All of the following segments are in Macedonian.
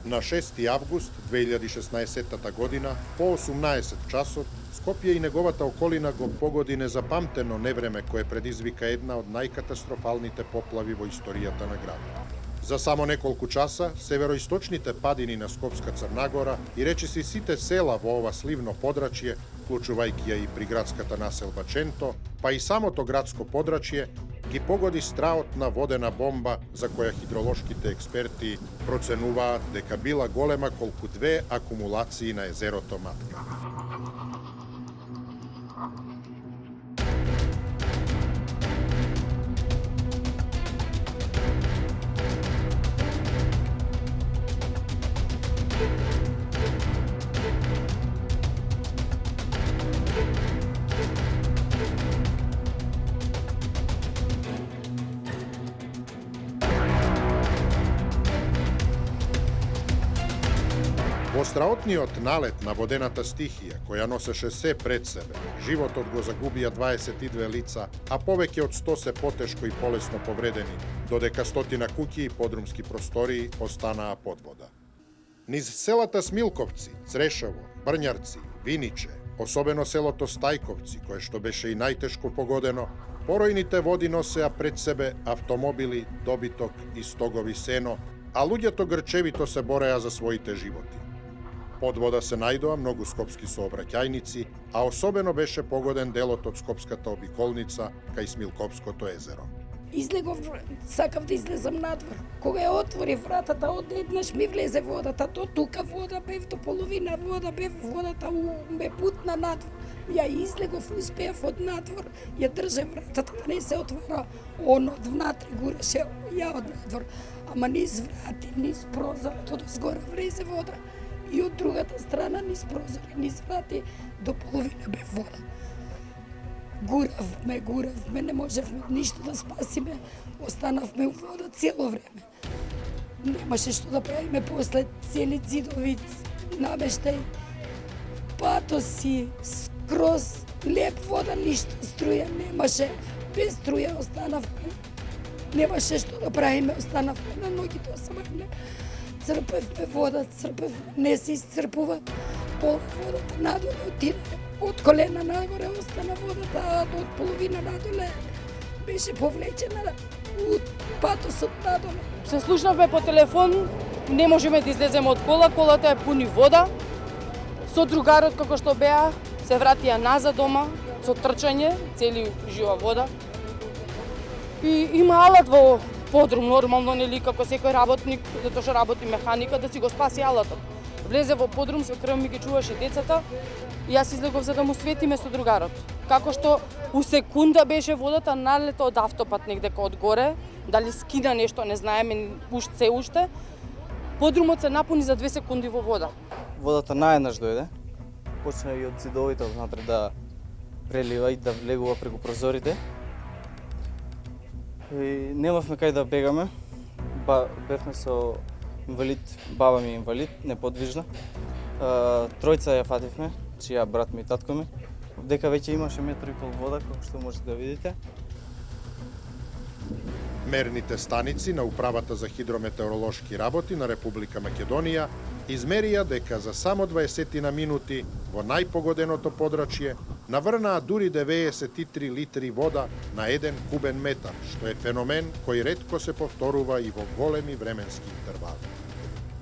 На 6 август 2016 година, по 18 часот, Скопје и неговата околина го погоди незапамтено невреме кое предизвика една од најкатастрофалните поплави во историјата на градот. За само неколку часа, североисточните падини на Скопска Црна Гора и речиси сите села во ова сливно подрачје, вклучувајќи ја и приградската населба Ченто, па и самото градско подрачје, ги погоди страот на водена бомба за која хидролошките експерти проценуваат дека била голема колку 2 акумулации на езерото Матка. Во страотниот налет на водената стихија, која носеше се пред себе, животот го загубија 22 лица, а повеќе од 100 се потешко и полесно повредени, додека стотина куќи и подрумски простории останаа под вода. Низ селата Смилковци, Црешево, Брњарци, Виниче, особено селото Стајковци, кое што беше и најтешко погодено, поројните води носеа пред себе автомобили, добиток и стогови сено, а луѓето грчевито се бореа за своите животи. Под вода се најдоа многу скопски сообраќајници, а особено беше погоден делот од скопската обиколница кај Смилковското езеро. Излегов, сакав да излезам надвор. Кога ја отвори вратата, одеднаш ми влезе водата. До тука вода бев, до половина вода бев, водата ме путна надвор. Ја излегов, успеав од надвор, ја држев вратата да не се отвара. Он од внатре гуреше, ја од надвор. Ама низ врати, низ прозорот, од згора влезе вода. И од другата страна, низ прозори, низ врати, до половина бе вода. Гуравме, не можевме ништо да спасиме. Останавме у вода цело време. Немаше што да правиме после, цели ѕидови, намештај, патоси, скроз, леп вода, ништо, струја немаше. Без струја останавме. Немаше што да правиме, останавме на ногите осамане. Црпевме вода, не се исцрпува. Пола водата надоле отиде. Од колена нагоре остана водата, а од половина надоле беше повлечена од патосот надоле. Се слушнавме по телефон, не можеме да излеземе од кола, колата е пуни вода. Со другарот како што беа, се вратија назад дома, со трчање, цели жива вода. И има алат во подрум, нормално, нели, како секој работник, затоа што работи механика, да си го спаси алатот. Влезе во подрум, се крв ми ги чуваше децата, и јас излегов за да му светиме со другарот. Како што у секунда беше водата налета од автопат негдека од горе, дали скина нешто, не знаеме уште. Подрумот се напуни за 2 секунди во вода. Водата наеднаш дојде, почна и од ѕидовите внатре да прелива и да влегува преку прозорите. И немавме кај да бегаме. Бевме со инвалид, баба ми е инвалид, неподвижна. Тројца ја фативме, чија брат ми и татко ми. Дека веќе имаше 1,5 метри вода, како што можете да видите. Мерните станици на Управата за хидрометеоролошки работи на Република Македонија измерија дека за само 20 на минути во најпогоденото подрачје наврнаа дури 93 литри вода на 1 кубен метар, што е феномен кој ретко се повторува и во големи временски интервали.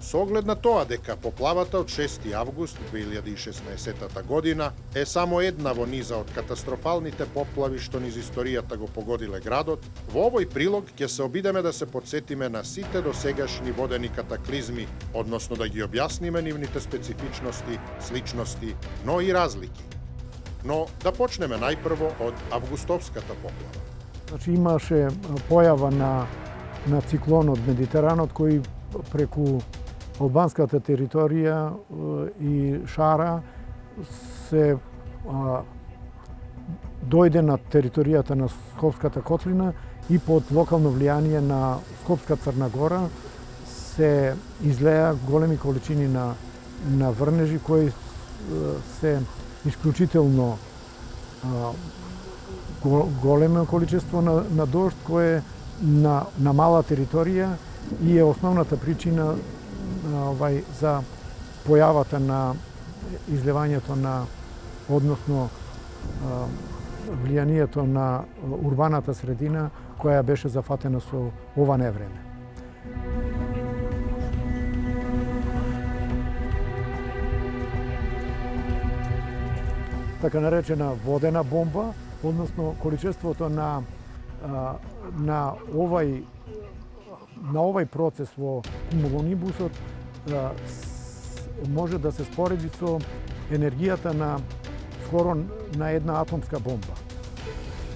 Со оглед на тоа дека поплавата од 6 август 2016 година е само една во низа од катастрофалните поплави што низ историјата го погодиле градот, во овој прилог ќе се обидеме да се потсетиме на сите досегашни водени катаклизми, односно да ги објасниме нивните специфичности, сличности, но и разлики. Но да почнеме најпрво од августовската поплава. Значи имаше појава на циклон од Медитеранот кој преку албанската територија и Шара се дојде на територијата на Скопската котлина и под локално влијание на Скопска Црна Гора се излеа големи количини на врнежи кои се исклучително големо количество на дожд кое на мала територија и е основната причина за појавата на излевањето на, односно влијанието на урбаната средина која беше зафатена со ова невреме. Така наречена водена бомба, односно количеството на овај процес во кумулонибусот може да се спореди со енергијата на скоро на една атомска бомба.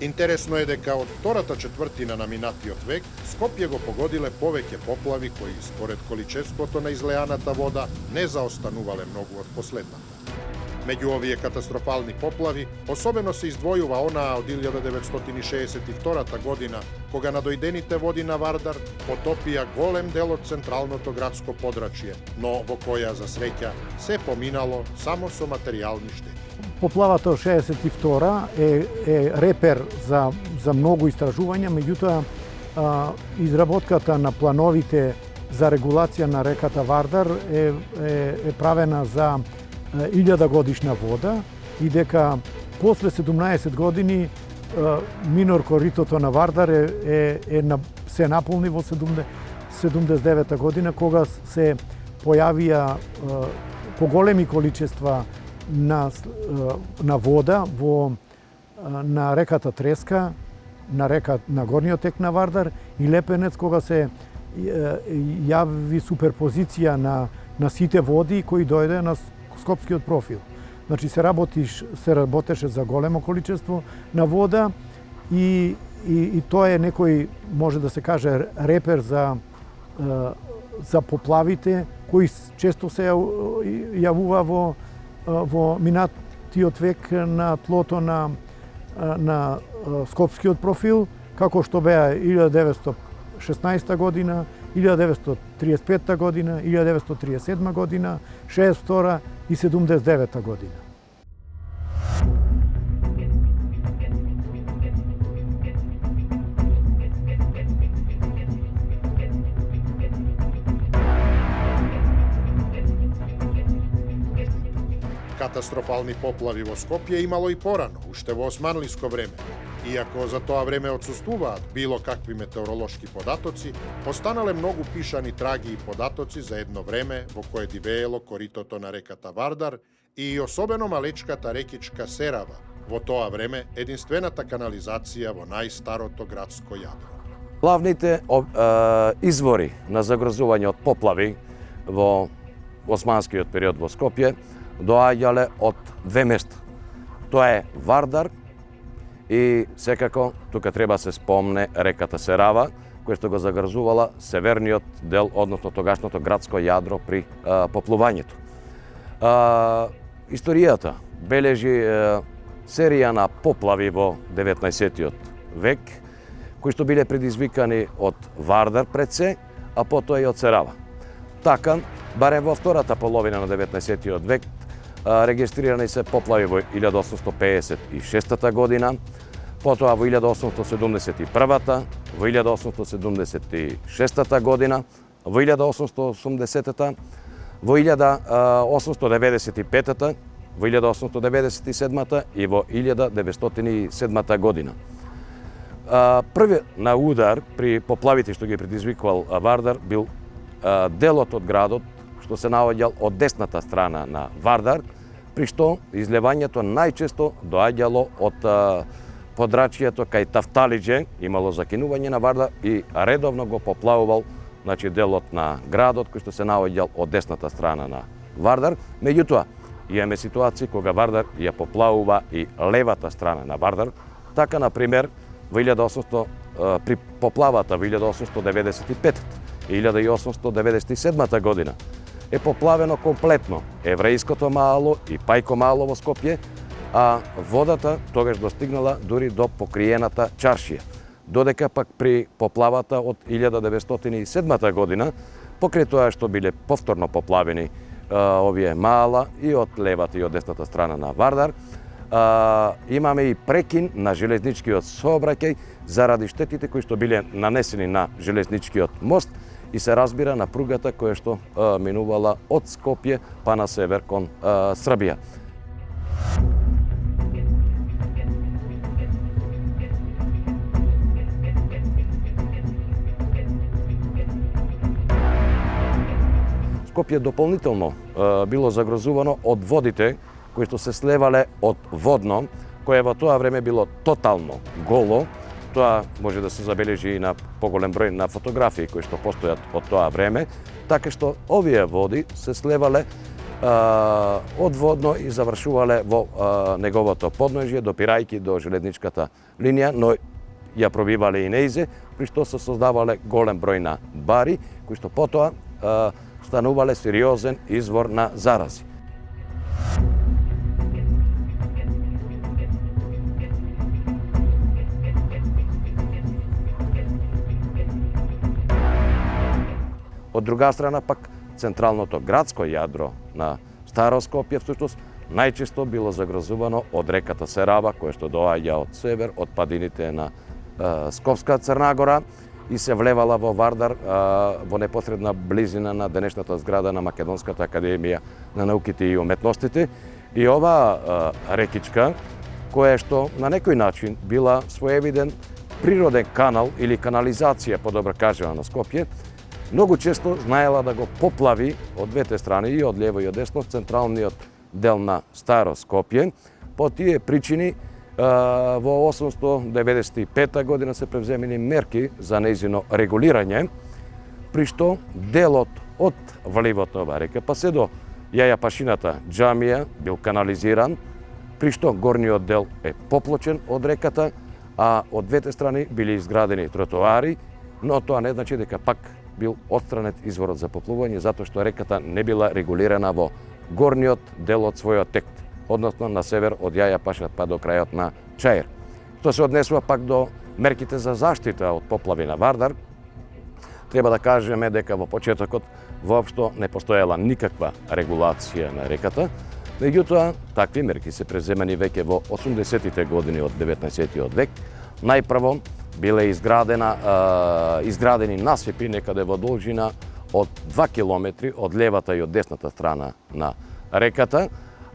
Интересно е дека од втората четвртина на минатиот век Скопје го погодиле повеќе поплави кои според количеството на излеаната вода не заостанувале многу од последната. Меѓу овие катастрофални поплави, особено се издвојува онаа од 1962 година, кога надојдените води на Вардар потопија голем дел од централното градско подрачје, но во која, за среќа, се поминало само со материјални штети. Поплавата од 62 е репер за многу истражувања, меѓутоа изработката на плановите за регулација на реката Вардар е правена за 1000 годишна вода и дека после 17 години минор коритото на Вардар се наполни во 79 година, кога се појавија поголеми количества на вода на реката Треска, на горниот тек на Вардар и Лепенец, кога се јави суперпозиција на сите води кои дојде на скопскиот профил. Значи се работеше за големо количество на вода и тоа е некој, може да се каже, репер за поплавите кои често се јавува во минатиот век на тлото на скопскиот профил, како што беа 1916 година, 1935 година, 1937 година, 62 и 79 година. Катастрофални поплави во Скопје имало и порано, уште во османлиско време. Иако за тоа време отсуствуваат било какви метеоролошки податоци, останале многу пишани траги и податоци за едно време во кое дивеело коритото на реката Вардар и особено малечката рекичка Серава, во тоа време единствената канализација во најстарото градско јадро. Главните извори на загрозување од поплави во османскиот период во Скопје доаѓале од две места. Тоа е Вардар и секако тука треба се спомне реката Серава, која што го загрозувала северниот дел, односно тогашното градско јадро при поплувањето. Историјата бележи серија на поплави во 19. век, кои што биле предизвикани од Вардар пред се, а потоа и од Серава. Така, барем во втората половина на 19. век, регистрирани се поплави во 1856 година, потоа во 1871, во 1876 година, во 1880, во 1895, во 1897 и во 1907 година. Први на удар при поплавите што ги предизвикувал Вардар бил делот од градот што се наоѓал од десната страна на Вардар, при што излевањето најчесто доаѓало од подрачјето кај Тафталиџе, имало закинување на Вардар и редовно го поплавувал делот на градот кој што се наоѓал од десната страна на Вардар. Меѓутоа, имаме ситуации кога Вардар ја поплавува и левата страна на Вардар. Така, например, при поплавата во 1895 и 1897 година е поплавено комплетно еврејското мало и Пајко мало во Скопје, а водата тогаш достигнала дури до покриената чаршија. Додека пак при поплавата од 1907 година, покрај тоа што биле повторно поплавени овие мала и од левата и од десната страна на Вардар, имаме и прекин на железничкиот сообраќај заради штетите кои што биле нанесени на железничкиот мост и се разбира на пругата која што минувала од Скопје па на север кон Србија. Скопје дополнително било загрозувано од водите кои што се слевале од Водно, кое во тоа време било тотално голо. Тоа може да се забележи и на поголем број на фотографии кои што постојат од тоа време, така што овие води се слевале од Водно и завршувале во неговото подножје, допирајќи до железничката линија, но ја пробивале и неизе, при што се создавале голем број на бари, кои што потоа станувале сериозен извор на зарази. Од друга страна пак централното градско јадро на Старо Скопје всушност најчесто било загрозувано од реката Серава, која што доаѓа од север, од падините на Скопска Црна Гора и се влевала во Вардар во непосредна близина на денешната зграда на Македонската академија на науките и уметностите. И оваа рекичка, која што на некој начин била своевиден природен канал или канализација, подобро кажано, на Скопје, многу често знаела да го поплави од двете страни, и од лево и од десно, централниот дел на Старо Скопје. По тие причини во 895 година се превземени мерки за нејзино регулирање, при што делот од вливот на оваа река па се до Јаја Пашината џамија бил канализиран, при што горниот дел е поплочен од реката, а од двете страни били изградени тротоари, но тоа не значи дека пак бил отстранет изворот за поплување, затоа што реката не била регулирана во горниот дел од својот тек, односно на север од Јаја Паша па до крајот на Чаир. Што се однесува пак до мерките за заштита од поплави на Вардар, треба да кажеме дека во почетокот воопшто не постоела никаква регулација на реката, меѓутоа такви мерки се преземани веќе во 80-тите години од 19-тиот век. Најпрво биле изградени насипи некаде во должина од 2 километри од левата и од десната страна на реката,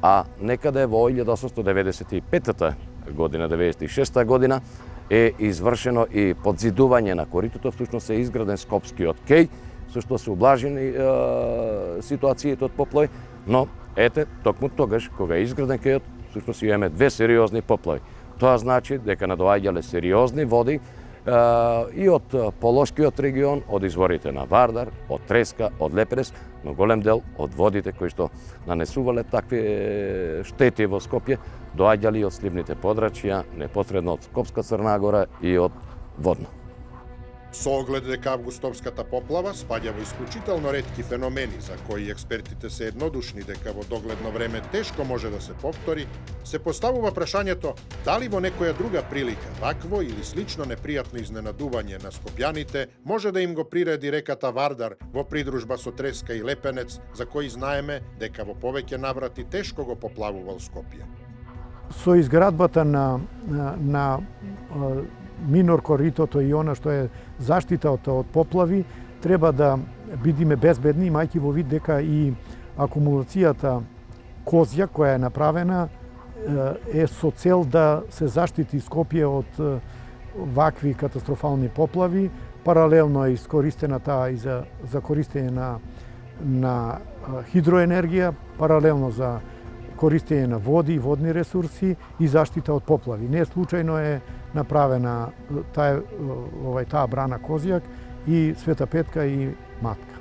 а некаде во 1895 година, 96 година е извршено и подзидување на коритото, всушност е изграден Скопскиот кеј, со што се ублажени ситуацијите од поплави, но ете, токму тогаш, кога е изграден кејот, всушност имаме две сериозни поплави. Тоа значи дека надоаѓале сериозни води и од Полошкиот регион, од изворите на Вардар, од Треска, од Леперес, но голем дел од водите кои што нанесувале такви штети во Скопје, доаѓали од сливните подрачја, непосредно од Скопска Црна Гора и од Водно. Со оглед дека августовската поплава спаѓа во исклучително ретки феномени за кои експертите се еднодушни дека во догледно време тешко може да се повтори, се поставува прашањето дали во некоја друга прилика вакво или слично непријатно изненадување на скопјаните може да им го приреди реката Вардар во придружба со Треска и Лепенец, за кои знаеме дека во повеќе наврати тешко го поплавувал Скопје. Со изградбата на минор коритото и она што е заштитата од поплави, треба да бидиме безбедни, имајќи во вид дека и акумулацијата Козја која е направена е со цел да се заштити Скопје од вакви катастрофални поплави. Паралелно е искористена таа и за користење на хидроенергија, паралелно за користење на води и водни ресурси и заштита од поплави. Не случајно е направена таа брана Козјак и Света Петка и Матка.